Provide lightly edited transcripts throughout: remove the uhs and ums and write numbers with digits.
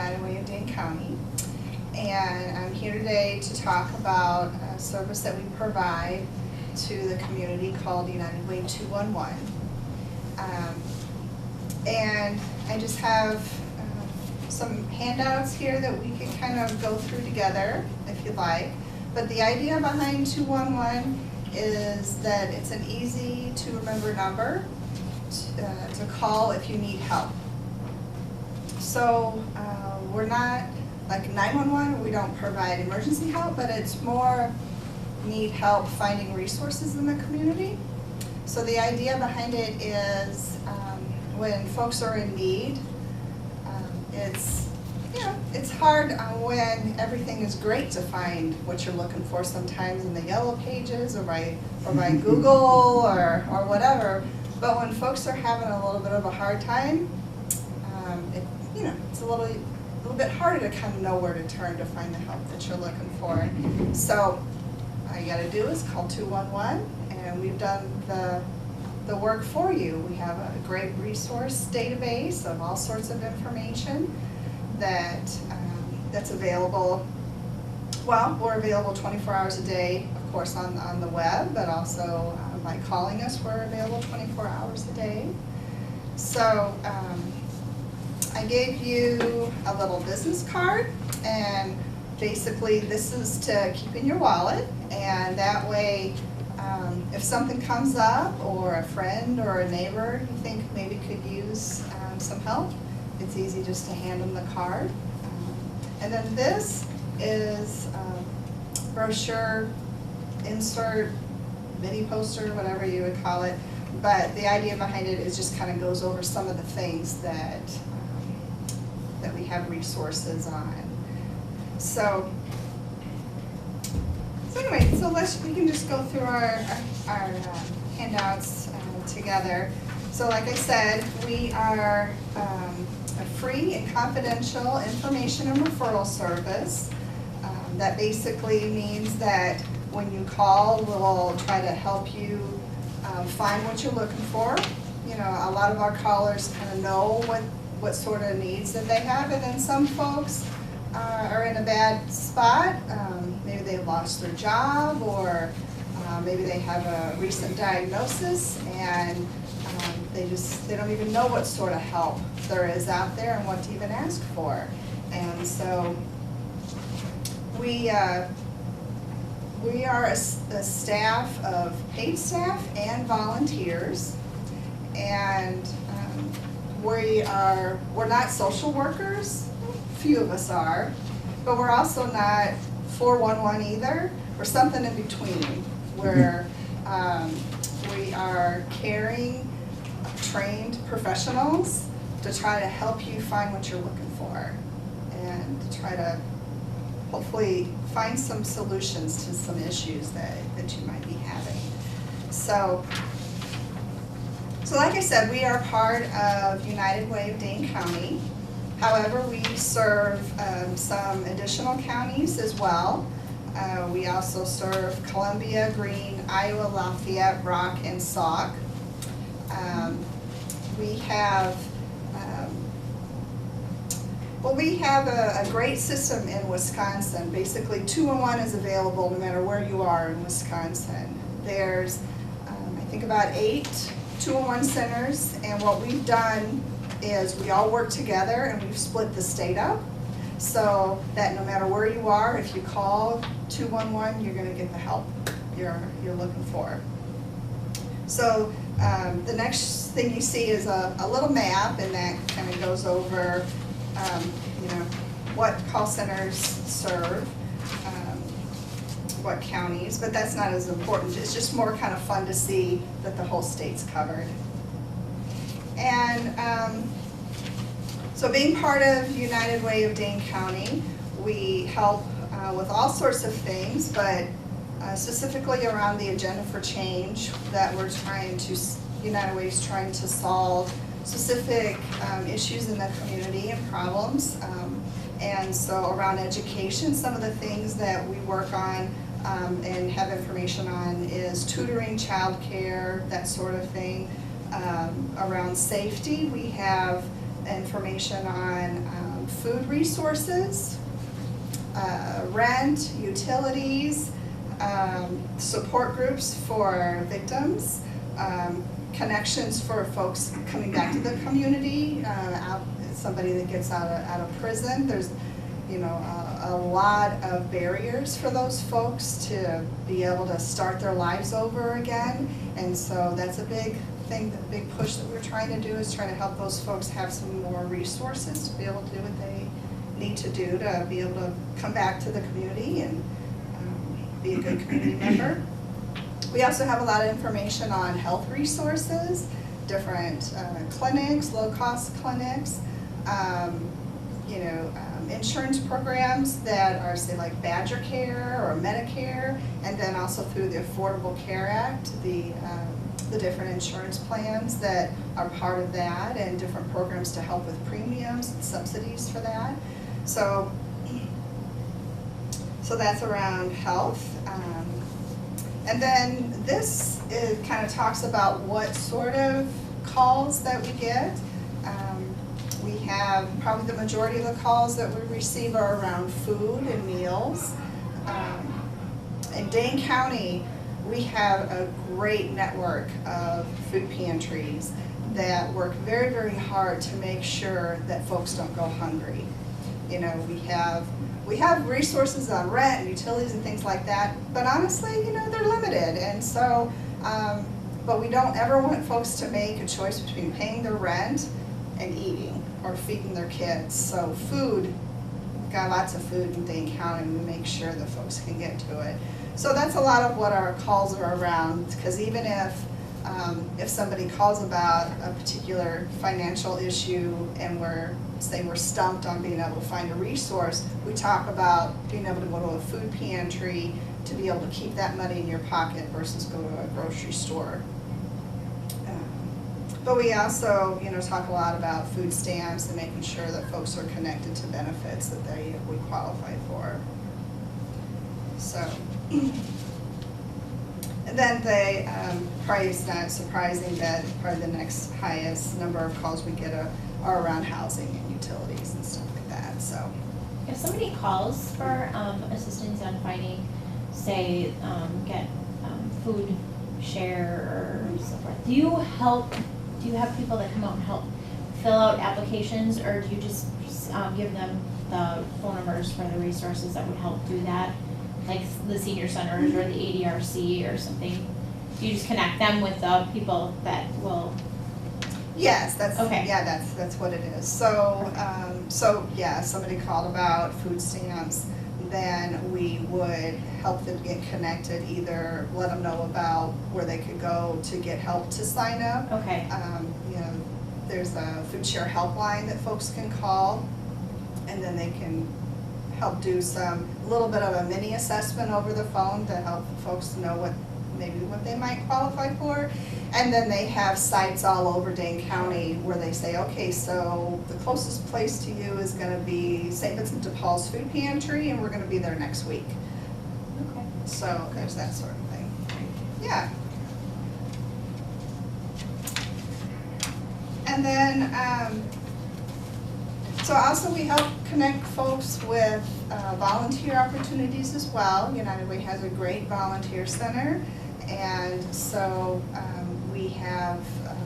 United Way of Dane County. And I'm here today to talk about a service that we provide to the community called United Way 211. And I just have some handouts here that we can kind of go through together, if you like. But the idea behind 211 is that it's an easy to remember number to call if you need help. So we're not like 911, we don't provide emergency help, but it's more need help finding resources in the community. So the idea behind it is when folks are in need, it's hard when everything is great to find what you're looking for sometimes in the yellow pages or by Google or whatever. But when folks are having a little bit of a hard time, it's a little bit harder to kind of know where to turn to find the help that you're looking for. So all you got to do is call 211, and we've done the work for you. We have a great resource database of all sorts of information that's available. Well, we're available 24 hours a day, of course, on the web, but also by calling us, we're available 24 hours a day. So I gave you a little business card, and basically this is to keep in your wallet, and that way if something comes up or a friend or a neighbor you think maybe could use some help, it's easy just to hand them the card. And then this is brochure, insert, mini poster, whatever you would call it. But the idea behind it is just kind of goes over some of the things that we have resources on. So anyway, we can just go through our handouts together. So like I said, we are a free and confidential information and referral service. That basically means that when you call, we'll try to help you find what you're looking for. A lot of our callers kind of know what sort of needs that they have, and then some folks are in a bad spot. Maybe they lost their job, or maybe they have a recent diagnosis, and they don't even know what sort of help there is out there and what to even ask for. And so we are a staff of paid staff and volunteers, and we're not social workers. Few of us are, but we're also not 411 either. We're something in between, where we are caring, trained professionals to try to help you find what you're looking for, and to try to hopefully find some solutions to some issues that you might be having. So like I said, we are part of United Way of Dane County. However, we serve some additional counties as well. We also serve Columbia, Greene, Iowa, Lafayette, Rock, and Sauk. We have a great system in Wisconsin. Basically, 211 is available no matter where you are in Wisconsin. There's, I think, about 8 211 centers, and what we've done is we all work together, and we've split the state up so that no matter where you are, if you call 211, you're going to get the help you're looking for. So the next thing you see is a little map, and that kind of goes over what call centers serve, what counties, but that's not as important. It's just more kind of fun to see that the whole state's covered. And so being part of United Way of Dane County, we help with all sorts of things, but specifically around the agenda for change that United Way is trying to solve specific issues in the community and problems. And so around education, some of the things that we work on and have information on is tutoring, childcare, that sort of thing. Around safety, we have information on food resources, rent, utilities, support groups for victims, connections for folks coming back to the community, somebody that gets out of prison. There's, you know, a lot of barriers for those folks to be able to start their lives over again. And so that's a big thing, the big push that we're trying to do is trying to help those folks have some more resources to be able to do what they need to do to be able to come back to the community and be a good community member. We also have a lot of information on health resources, different clinics, low-cost clinics, insurance programs that are, say, like Badger Care or Medicare, and then also through the Affordable Care Act, the different insurance plans that are part of that, and different programs to help with premiums and subsidies for that. So that's around health. And then this kind of talks about what sort of calls that we get. We have probably the majority of the calls that we receive are around food and meals. In Dane County, we have a great network of food pantries that work very, very hard to make sure that folks don't go hungry. You know, we have resources on rent and utilities and things like that, but honestly, you know, they're limited. And so, but we don't ever want folks to make a choice between paying their rent and eating or feeding their kids. So food, we've got lots of food in Dane County, and we make sure that folks can get to it. So that's a lot of what our calls are around, because even if somebody calls about a particular financial issue and we're stumped on being able to find a resource, we talk about being able to go to a food pantry to be able to keep that money in your pocket versus go to a grocery store. But we also, you know, talk a lot about food stamps and making sure that folks are connected to benefits that they would qualify for. So, and then they, probably it's not surprising that probably the next highest number of calls we get are around housing and utilities and stuff like that, so. If somebody calls for assistance on finding, say, get food share or so forth, do you have people that come out and help fill out applications, or do you just give them the phone numbers for the resources that would help do that? Like the senior centers or the ADRC or something? Do you just connect them with the people that will? Yes, that's okay. Yeah, that's what it is. So yeah, somebody called about food stamps, then we would help them get connected. Either let them know about where they could go to get help to sign up. Okay. You know, there's a food share helpline that folks can call, and then they can help do a little bit of a mini assessment over the phone to help folks know what they might qualify for. And then they have sites all over Dane County where they say, okay, so the closest place to you is going to be St. Vincent de Paul's Food Pantry, and we're going to be there next week. Okay. So there's that sort of thing. Yeah. And then, so also we help connect folks with volunteer opportunities as well. United Way has a great volunteer center, and so we have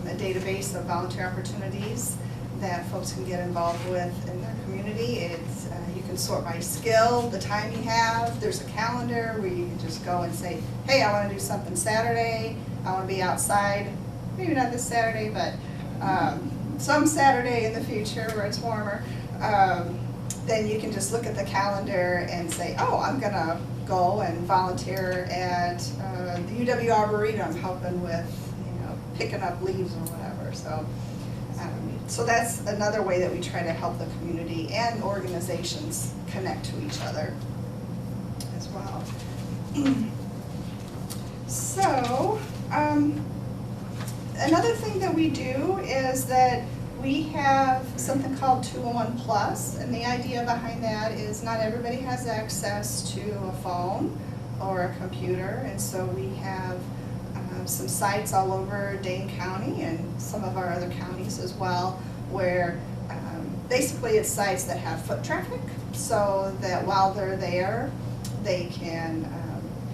a database of volunteer opportunities that folks can get involved with in their community. It's you can sort by skill, the time you have. There's a calendar where you can just go and say, hey, I want to do something Saturday. I want to be outside. Maybe not this Saturday, but some Saturday in the future where it's warmer. Then you can just look at the calendar and say, oh, I'm going to go and volunteer at the UW Arboretum, helping with, picking up leaves or whatever. So that's another way that we try to help the community and organizations connect to each other as well. So another thing that we do is that we have something called 201 Plus, and the idea behind that is not everybody has access to a phone or a computer, and so we have some sites all over Dane County and some of our other counties as well, where basically it's sites that have foot traffic, so that while they're there, they can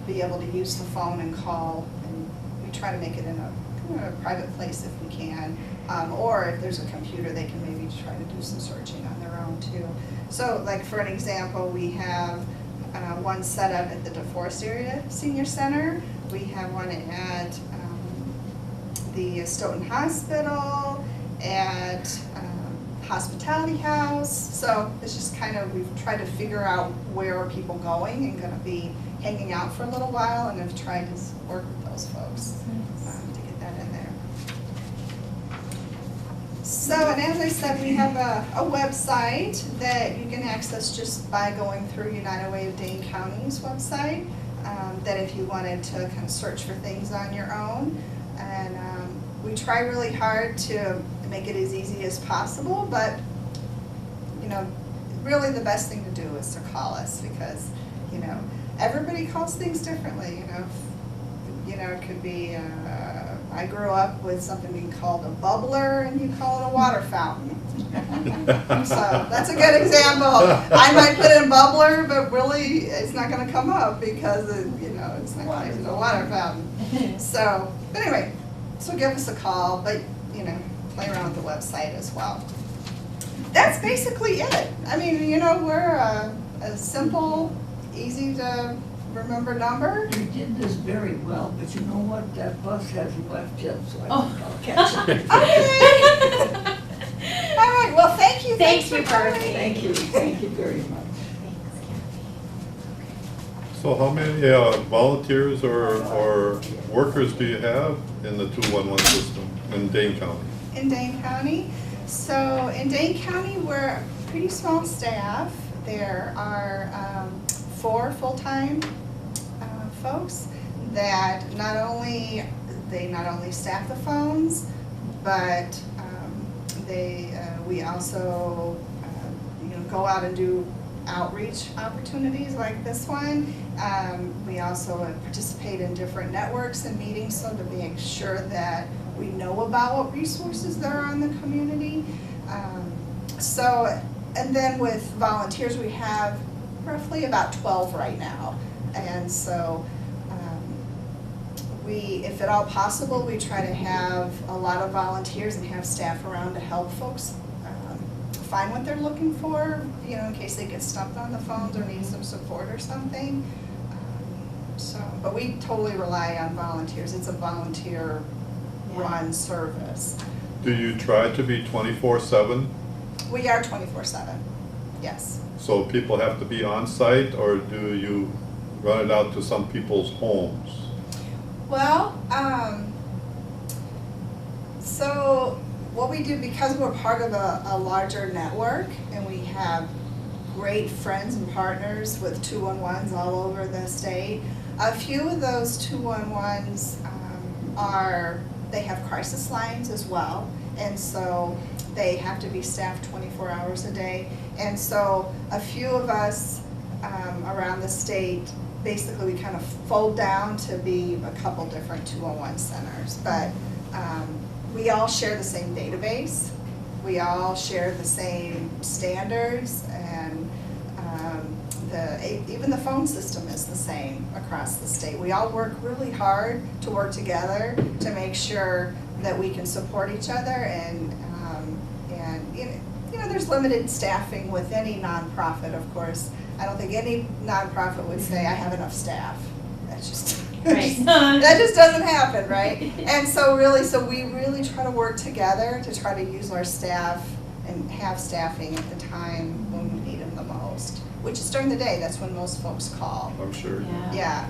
be able to use the phone and call, and we try to make it in a kind of a private place if we can. Or if there's a computer, they can maybe try to do some searching on their own too. So like for an example, we have one set up at the DeForest Area Senior Center. We have one at the Stoughton Hospital, at Hospitality House. So it's just kind of, we've tried to figure out where are people going and gonna be hanging out for a little while, and have tried to work with those folks to get that in there. So, and as I said, we have a website that you can access just by going through United Way of Dane County's website, that if you wanted to kind of search for things on your own. And we try really hard to make it as easy as possible, but, you know, really the best thing to do is to call us, because, you know, everybody calls things differently, you know, it could be, I grew up with something being called a bubbler, and you call it a water fountain. So that's a good example. I might put in bubbler, but really it's not gonna come up because, you know, it's not connected to a water fountain. So, but anyway, so give us a call, but, you know, play around with the website as well. That's basically it. I mean, you know, we're a simple, easy to remember number. You did this very well, but you know what? That bus hasn't left yet, so I Oh. think I'll catch it. Okay. All right, well, thank you. Thank Thanks you, for coming. Barbie. Thank you very much. So how many volunteers or workers do you have in the 211 system in Dane County? In Dane County. So in Dane County, we're a pretty small staff. There are 4 full-time folks that not only staff the phones, but we also you know, go out and do outreach opportunities like this one. We also participate in different networks and meetings, so to make sure that we know about what resources there are in the community. So, and then with volunteers, we have roughly about 12 right now. And so if at all possible, we try to have a lot of volunteers and have staff around to help folks find what they're looking for, you know, in case they get stumped on the phones or need some support or something. But we totally rely on volunteers. It's a volunteer-run service. Do you try to be 24/7? We are 24/7, yes. So people have to be on site, or do you run it out to some people's homes? Well, so what we do, because we're part of a larger network and we have great friends and partners with 211s all over the state, a few of those 211s they have crisis lines as well, and so they have to be staffed 24 hours a day. And so a few of us around the state, basically we kind of fold down to be a couple different 211 centers, but we all share the same database, we all share the same standards, and even the phone system is the same across the state. We all work really hard to work together to make sure that we can support each other, and you know, there's limited staffing with any nonprofit, of course. I don't think any nonprofit would say, I have enough staff. That's just, Right. that just doesn't happen, right? And so we really try to work together to try to use our staff and have staffing at the time when we need them the most, which is during the day. That's when most folks call. I'm sure. Yeah.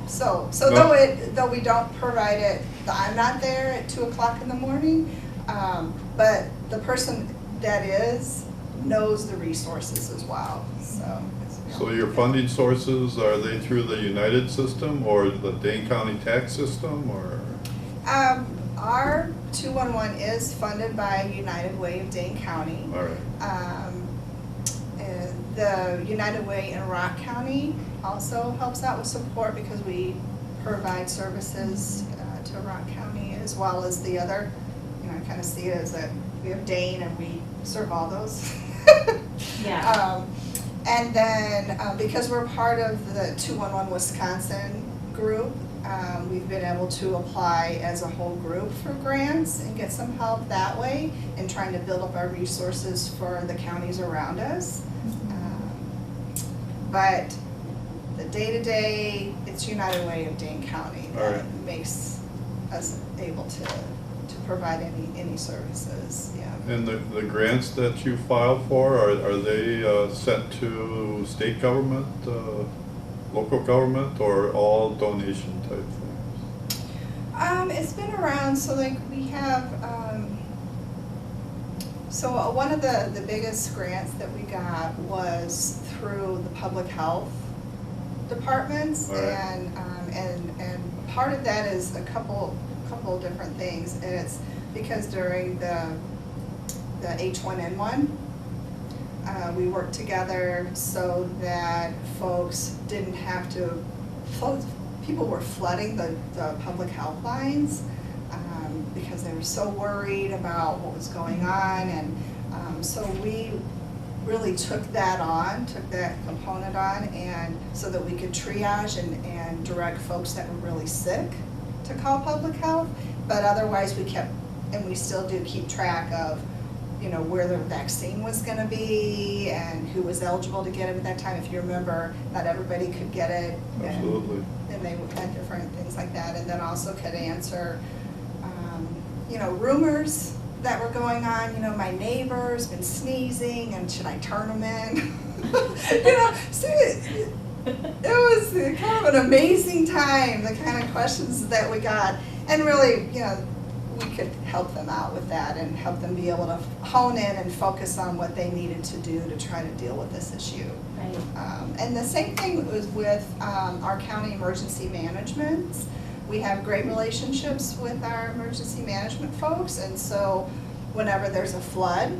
So No. though we don't provide it, I'm not there at 2:00 in the morning, but the person that is knows the resources as well, so. So your funding sources, are they through the United system or the Dane County tax system, or? Our 211 is funded by United Way of Dane County. All right. And the United Way in Rock County also helps out with support because we provide services to Rock County as well as the other, you know, I kind of see it as a we have Dane and we serve all those. Yeah. And then, because we're part of the 211 Wisconsin group, we've been able to apply as a whole group for grants and get some help that way in trying to build up our resources for the counties around us. But the day-to-day, it's United Way of Dane County that Right. makes us able to provide any services, yeah. And the grants that you file for, are they sent to state government, local government, or all donation type things? It's been around, so like we have, so one of the biggest grants that we got was through the public health departments. Right. And part of that is a couple of different things. And it's because during the H1N1, we worked together so that folks didn't have to, people were flooding the public health lines because they were so worried about what was going on. And so we really took that component on, and so that we could triage and direct folks that were really sick to call public health. But otherwise we kept, and we still do keep track of, you know, where the vaccine was gonna be and who was eligible to get it at that time. If you remember, not everybody could get it. Absolutely. And they had different things like that, and then also could answer, you know, rumors that were going on. You know, my neighbor's been sneezing, and should I turn them in? You know, so it was kind of an amazing time, the kind of questions that we got, and really, you know, we could help them out with that and help them be able to hone in and focus on what they needed to do to try to deal with this issue. Right. And the same thing was with our county emergency management. We have great relationships with our emergency management folks, and so whenever there's a flood,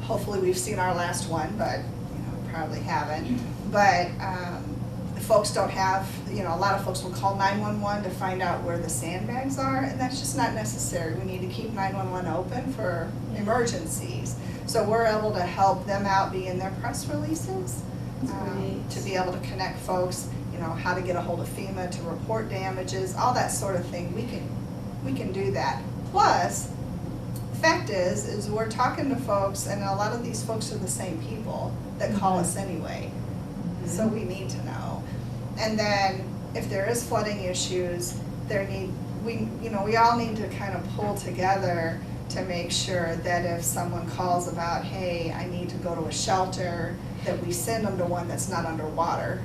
hopefully we've seen our last one, but you know, probably haven't. But folks don't have, you know, a lot of folks will call 911 to find out where the sandbags are, and that's just not necessary. We need to keep 911 open for emergencies. So we're able to help them out, be in their press releases, Great. to be able to connect folks, you know, how to get a hold of FEMA to report damages, all that sort of thing. We can do that. Plus, fact is we're talking to folks, and a lot of these folks are the same people that call us anyway. So we need to know. And then if there is flooding issues, we all need to kind of pull together to make sure that if someone calls about, hey, I need to go to a shelter, that we send them to one that's not underwater.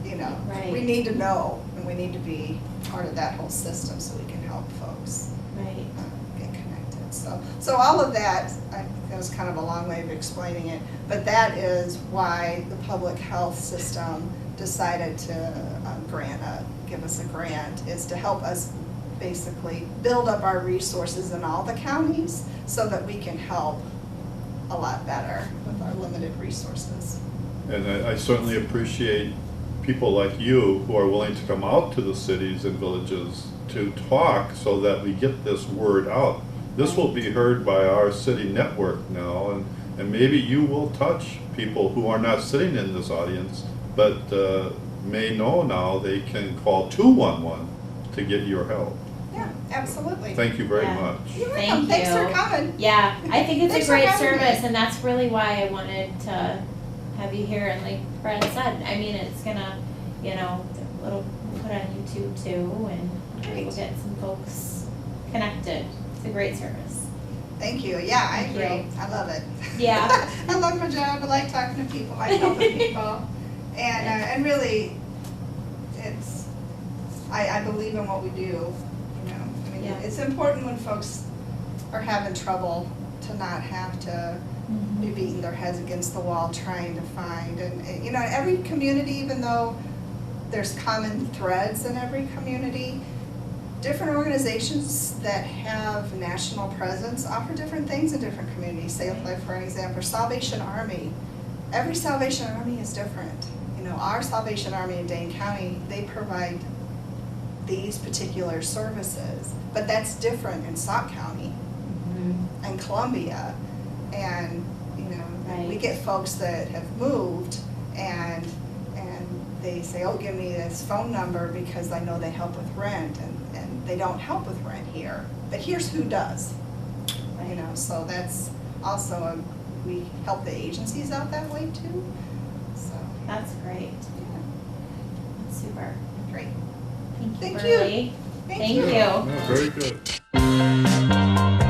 You know, Right. we need to know, and we need to be part of that whole system so we can help folks Right. get connected. So all of that, that was kind of a long way of explaining it, but that is why the public health system decided to give us a grant, is to help us basically build up our resources in all the counties so that we can help a lot better with our limited resources. And I certainly appreciate people like you who are willing to come out to the cities and villages to talk so that we get this word out. This will be heard by our city network now, and maybe you will touch people who are not sitting in this audience, but may know now they can call 211 to get your help. Yeah, absolutely. Thank you very Yeah. much. You're Thank welcome. Thanks for you. coming. Yeah, I think it's Thanks a for great having me. service, and that's really why I wanted to have you here. And like Brad said, I mean, it's gonna, you know, we'll put on YouTube too, and we'll Great. get some folks connected. It's a great service. Thank you. Yeah, I Thank you. agree. I love it. Yeah. I love my job. I like talking to people. I like helping people. And really, I believe in what we do, you know. I mean, Yeah. it's important when folks are having trouble to not have to be beating their heads against the wall trying to find. And, you know, every community, even though there's common threads in every community, different organizations that have national presence offer different things in different communities. Say, like for example, Salvation Army. Every Salvation Army is different. You know, our Salvation Army in Dane County, they provide these particular services, but that's different in Sauk County. and Columbia. And, you know, we Right. get folks that have moved and they say, oh, give me this phone number because I know they help with rent, and they don't help with rent here. But here's who does, you know, so that's also, we help the agencies out that way too, so, That's great. yeah, That's super. great. Thank you, Thank you. Burley. Thank Thank you. you. Yeah, very good.